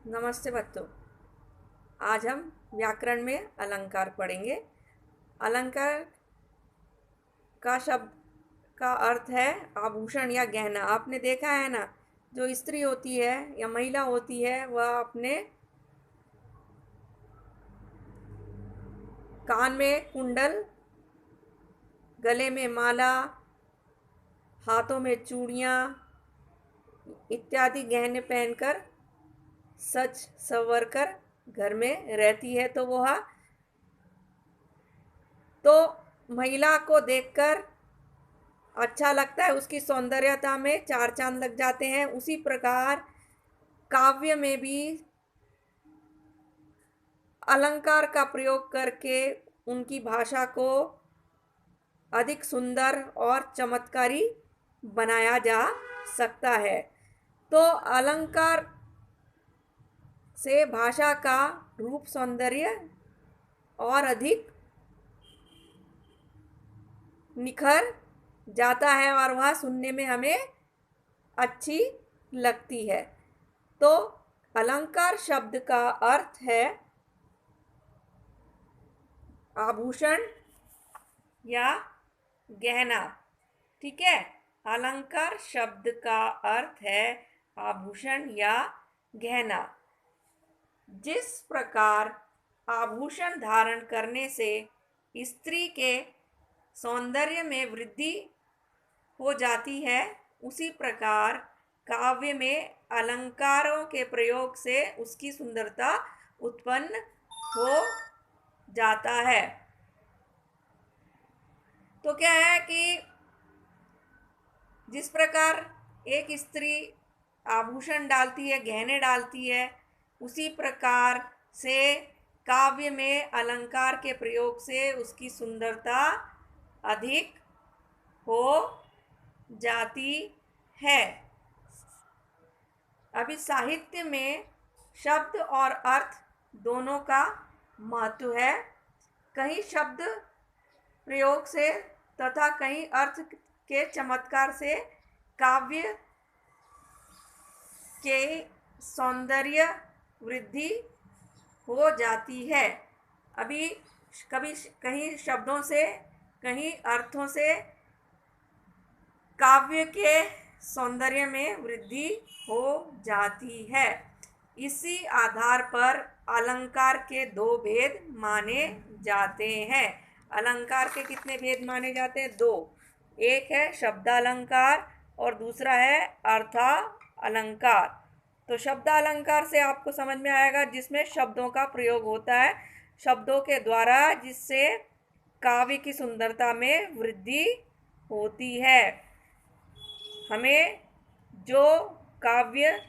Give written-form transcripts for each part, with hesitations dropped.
नमस्ते बच्चों। आज हम व्याकरण में अलंकार पढ़ेंगे। अलंकार का शब्द का अर्थ है आभूषण या गहना। आपने देखा है ना, जो स्त्री होती है या महिला होती है वह अपने कान में कुंडल, गले में माला, हाथों में चूड़ियाँ इत्यादि गहने पहनकर सज संवर कर घर में रहती है। तो महिला को देखकर अच्छा लगता है, उसकी सौंदर्यता में चार चांद लग जाते हैं। उसी प्रकार काव्य में भी अलंकार का प्रयोग करके उनकी भाषा को अधिक सुंदर और चमत्कारी बनाया जा सकता है। तो अलंकार से भाषा का रूप सौंदर्य और अधिक निखर जाता है और वह सुनने में हमें अच्छी लगती है। तो अलंकार शब्द का अर्थ है आभूषण या गहना। ठीक है, अलंकार शब्द का अर्थ है आभूषण या गहना। जिस प्रकार आभूषण धारण करने से स्त्री के सौंदर्य में वृद्धि हो जाती है, उसी प्रकार काव्य में अलंकारों के प्रयोग से उसकी सुंदरता उत्पन्न हो जाता है। तो क्या है कि जिस प्रकार एक स्त्री आभूषण डालती है, गहने डालती है, उसी प्रकार से काव्य में अलंकार के प्रयोग से उसकी सुंदरता अधिक हो जाती है। अभी साहित्य में शब्द और अर्थ दोनों का महत्व है। कहीं शब्द प्रयोग से तथा कहीं अर्थ के चमत्कार से काव्य के सौंदर्य वृद्धि हो जाती है। अभी कभी कहीं शब्दों से, कहीं अर्थों से काव्य के सौंदर्य में वृद्धि हो जाती है। इसी आधार पर अलंकार के दो भेद माने जाते हैं। अलंकार के कितने भेद माने जाते हैं? दो। एक है शब्दालंकार और दूसरा है अर्था अलंकार। तो शब्दालंकार से आपको समझ में आएगा जिसमें शब्दों का प्रयोग होता है, शब्दों के द्वारा, जिससे काव्य की सुंदरता में वृद्धि होती है। हमें जो काव्य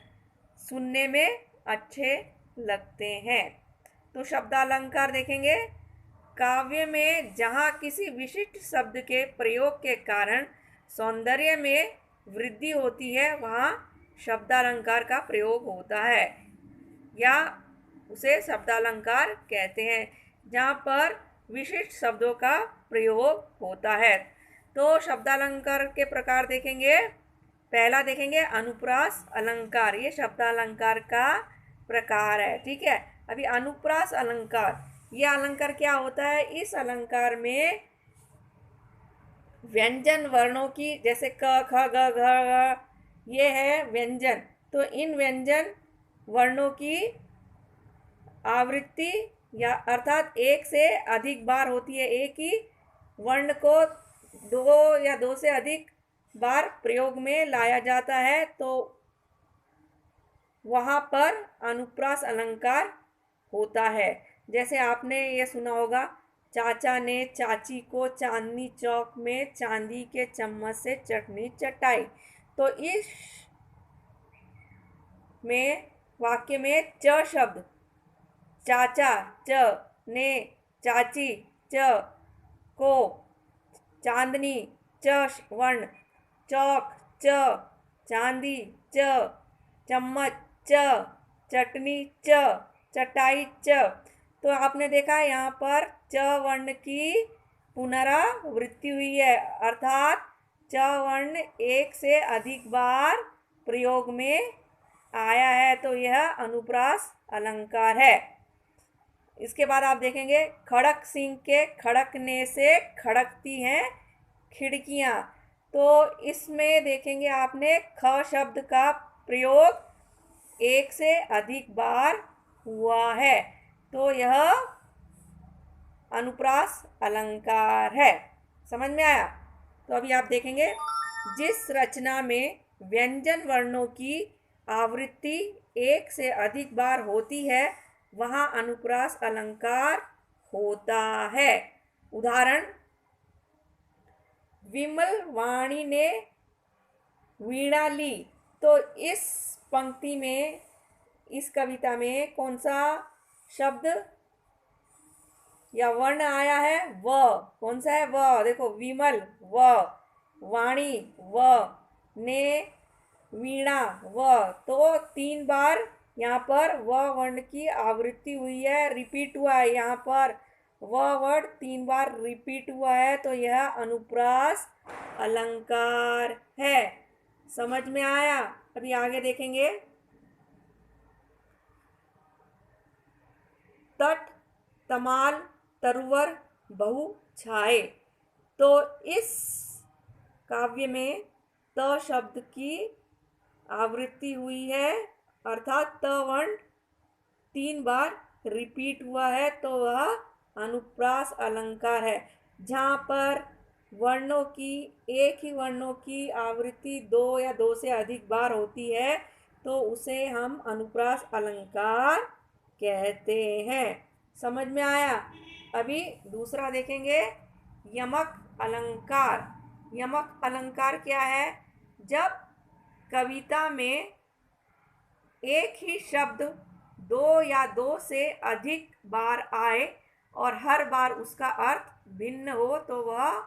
सुनने में अच्छे लगते हैं। तो शब्दालंकार देखेंगे। काव्य में जहाँ किसी विशिष्ट शब्द के प्रयोग के कारण सौंदर्य में वृद्धि होती है, वहाँ शब्दालंकार का प्रयोग होता है या उसे शब्दालंकार कहते हैं, जहाँ पर विशिष्ट शब्दों का प्रयोग होता है। तो शब्दालंकार के प्रकार देखेंगे। पहला देखेंगे अनुप्रास अलंकार। ये शब्दालंकार का प्रकार है। ठीक है, अभी अनुप्रास अलंकार, ये अलंकार क्या होता है? इस अलंकार में व्यंजन वर्णों की, जैसे क ख ग घ ङ, ये है व्यंजन। तो इन व्यंजन वर्णों की आवृत्ति या अर्थात एक से अधिक बार होती है। एक ही वर्ण को दो या दो से अधिक बार प्रयोग में लाया जाता है, तो वहाँ पर अनुप्रास अलंकार होता है। जैसे आपने ये सुना होगा, चाचा ने चाची को चांदनी चौक में चांदी के चम्मच से चटनी चटाई। तो इस में वाक्य में च शब्द, चाचा च, ने चाची च, को चांदनी च वर्ण, चौक च, चांदी च, चम्मच च, चटनी च, चटाई च। तो आपने देखा यहाँ पर च वर्ण की पुनरावृत्ति हुई है, अर्थात च वर्ण एक से अधिक बार प्रयोग में आया है तो यह अनुप्रास अलंकार है। इसके बाद आप देखेंगे खड़क सिंह के खड़कने से खड़कती हैं खिड़कियां। तो इसमें देखेंगे आपने ख शब्द का प्रयोग एक से अधिक बार हुआ है, तो यह अनुप्रास अलंकार है। समझ में आया? तो अभी आप देखेंगे जिस रचना में व्यंजन वर्णों की आवृत्ति एक से अधिक बार होती है वहाँ अनुप्रास अलंकार होता है। उदाहरण, विमल वाणी ने वीणा ली। तो इस पंक्ति में, इस कविता में कौन सा शब्द या वर्ण आया है? व। कौन सा है? व। देखो, विमल व, वाणी व, ने वीणा व। तो 3 बार यहाँ पर व वर्ण की आवृत्ति हुई है, रिपीट हुआ है। यहाँ पर व वर्ड 3 बार रिपीट हुआ है, तो यह अनुप्रास अलंकार है। समझ में आया? अभी आगे देखेंगे। तट तमाल तरुवर बहु छाए। तो इस काव्य में त शब्द की आवृत्ति हुई है, अर्थात त वर्ण 3 बार रिपीट हुआ है, तो वह अनुप्रास अलंकार है। जहाँ पर वर्णों की, एक ही वर्णों की आवृत्ति 2 या 2 से अधिक बार होती है, तो उसे हम अनुप्रास अलंकार कहते हैं। समझ में आया? अभी दूसरा देखेंगे, यमक अलंकार। यमक अलंकार क्या है? जब कविता में एक ही शब्द 2 या 2 से अधिक बार आए और हर बार उसका अर्थ भिन्न हो, तो वह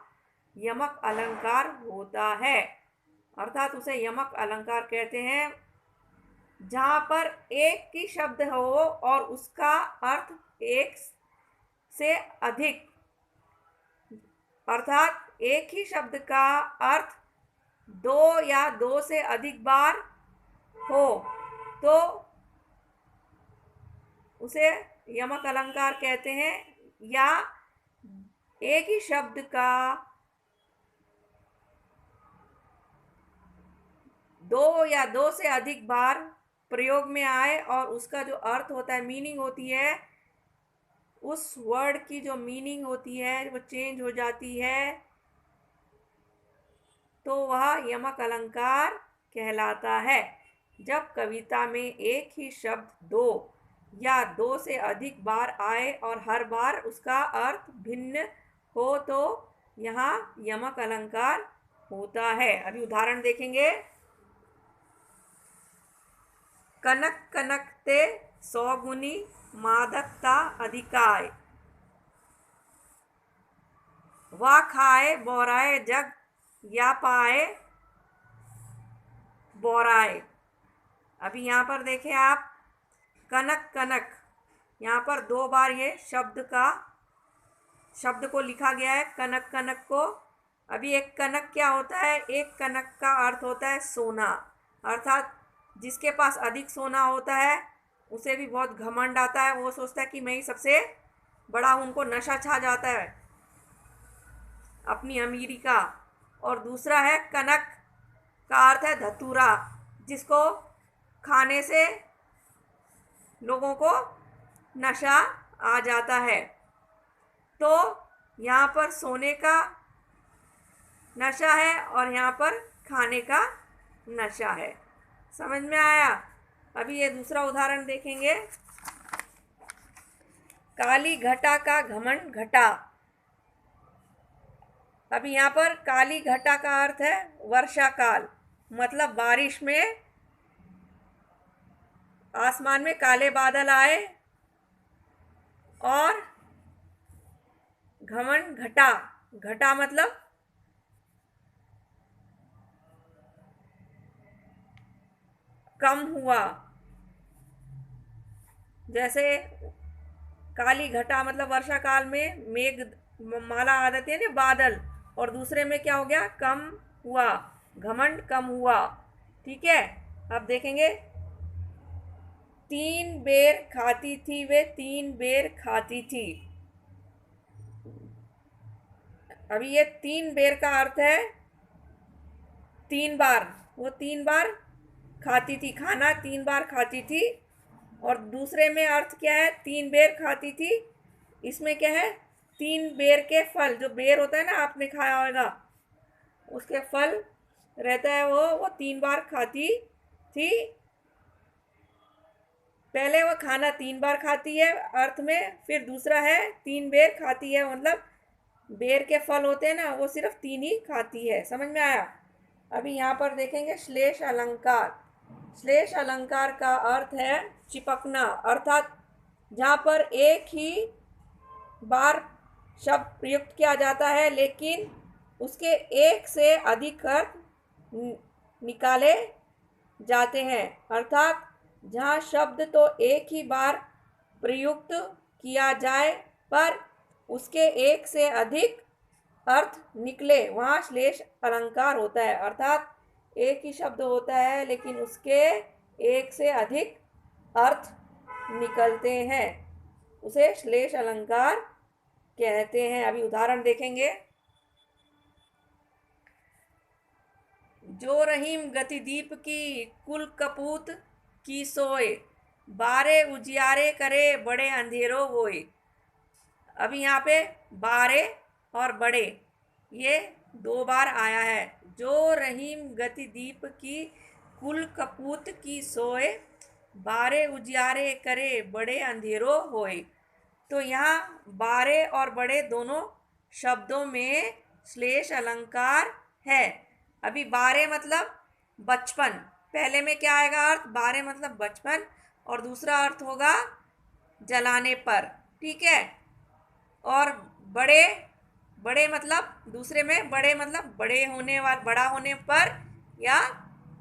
यमक अलंकार होता है। अर्थात उसे यमक अलंकार कहते हैं। जहाँ पर एक ही शब्द हो और उसका अर्थ एक से अधिक, अर्थात एक ही शब्द का अर्थ 2 या 2 से अधिक बार हो, तो उसे यमक अलंकार कहते हैं। या एक ही शब्द का 2 या 2 से अधिक बार प्रयोग में आए और उसका जो अर्थ होता है, मीनिंग होती है, उस वर्ड की जो मीनिंग होती है वो चेंज हो जाती है, तो वह यमक अलंकार कहलाता है। जब कविता में एक ही शब्द 2 या 2 से अधिक बार आए और हर बार उसका अर्थ भिन्न हो, तो यहाँ यमक अलंकार होता है। अभी उदाहरण देखेंगे। कनक कनकते 100 गुनी मादकता अधिकाय। वा खाए बोराए जग या पाए बोराए। अभी यहाँ पर देखें आप, कनक कनक, यहाँ पर 2 बार ये शब्द को लिखा गया है, कनक कनक को। अभी एक कनक क्या होता है? एक कनक का अर्थ होता है सोना, अर्थात जिसके पास अधिक सोना होता है उसे भी बहुत घमंड आता है, वो सोचता है कि मैं ही सबसे बड़ा हूँ, उनको नशा छा जाता है अपनी अमीरी का। और दूसरा है कनक का अर्थ है धतूरा, जिसको खाने से लोगों को नशा आ जाता है। तो यहाँ पर सोने का नशा है और यहाँ पर खाने का नशा है। समझ में आया? अभी ये दूसरा उदाहरण देखेंगे। काली घटा का घमंड घटा। अभी यहाँ पर काली घटा का अर्थ है वर्षा काल, मतलब बारिश में आसमान में काले बादल आए, और घमंड घटा, घटा मतलब कम हुआ। जैसे काली घटा मतलब वर्षा काल में मेघ माला आ जाती है ना, बादल, और दूसरे में क्या हो गया? कम हुआ, घमंड कम हुआ। ठीक है? अब देखेंगे तीन बेर खाती थी, वे तीन बेर खाती थी। अभी ये तीन बेर का अर्थ है तीन बार, वो तीन बार खाती थी, खाना तीन बार खाती थी। और दूसरे में अर्थ क्या है, तीन बेर खाती थी, इसमें क्या है, तीन बेर के फल, जो बेर होता है ना, आपने खाया होगा, उसके फल रहता है, वो तीन बार खाती थी। पहले वो खाना तीन बार खाती है अर्थ में, फिर दूसरा है तीन बेर खाती है, मतलब बेर के फल होते हैं ना, वो सिर्फ तीन ही खाती है। समझ में आया? अभी यहाँ पर देखेंगे श्लेष अलंकार। श्लेष अलंकार का अर्थ है चिपकना, अर्थात जहाँ पर एक ही बार शब्द प्रयुक्त किया जाता है लेकिन उसके एक से अधिक अर्थ निकाले जाते हैं, अर्थात जहाँ शब्द तो एक ही बार प्रयुक्त किया जाए पर उसके एक से अधिक अर्थ निकले, वहाँ श्लेष अलंकार होता है। अर्थात एक ही शब्द होता है लेकिन उसके एक से अधिक अर्थ निकलते हैं, उसे श्लेष अलंकार कहते हैं। अभी उदाहरण देखेंगे। जो रहीम गतिदीप की कुल कपूत की सोए, बारे उजियारे करे बड़े अंधेरों होए। अभी यहाँ पे बारे और बड़े ये दो बार आया है। जो रहीम गतिदीप की कुल कपूत की सोए, बारे उजियारे करे बड़े अंधेरों होए। तो यहाँ बारे और बड़े दोनों शब्दों में श्लेष अलंकार है। अभी बारे मतलब बचपन, पहले में क्या आएगा अर्थ, बारे मतलब बचपन, और दूसरा अर्थ होगा जलाने पर, ठीक है। और बड़े, बड़े मतलब दूसरे में बड़े मतलब बड़े होने वाला, बड़ा होने पर या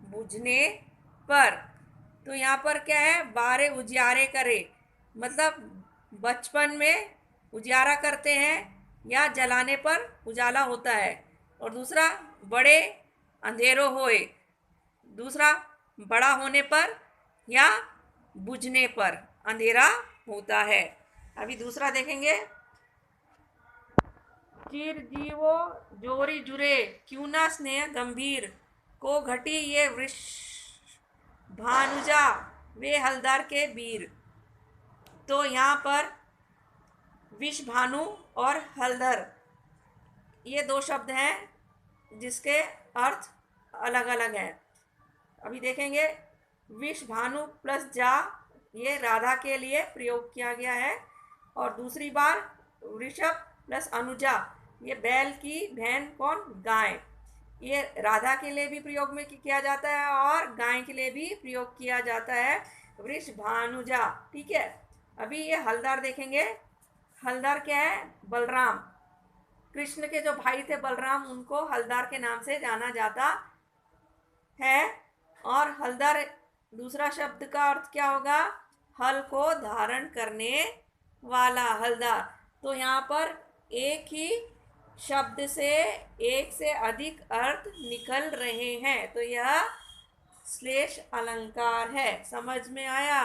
बुझने पर। तो यहाँ पर क्या है, बारे उजियारे करे मतलब बचपन में उजियारा करते हैं या जलाने पर उजाला होता है। और दूसरा बड़े अंधेरों होए, दूसरा बड़ा होने पर या बुझने पर अंधेरा होता है। अभी दूसरा देखेंगे। चिरजीवो जोरी जुरे, क्यों ना स्नेह गंभीर, को घटी ये वृष भानुजा, वे हलदर के वीर। तो यहाँ पर विष भानु और हलधर ये दो शब्द हैं जिसके अर्थ अलग अलग हैं। अभी देखेंगे। विष भानु प्लस जा ये राधा के लिए प्रयोग किया गया है, और दूसरी बार वृषभ प्लस अनुजा ये बैल की बहन कौन, गाय, ये राधा के लिए भी प्रयोग में किया जाता है और गाय के लिए भी प्रयोग किया जाता है, वृष भानुजा, ठीक है। अभी ये हलदर देखेंगे। हलदर क्या है, बलराम, कृष्ण के जो भाई थे बलराम, उनको हलदर के नाम से जाना जाता है। और हलदर दूसरा शब्द का अर्थ क्या होगा, हल को धारण करने वाला, हलदर। तो यहाँ पर एक ही शब्द से एक से अधिक अर्थ निकल रहे हैं, तो यह श्लेष अलंकार है। समझ में आया?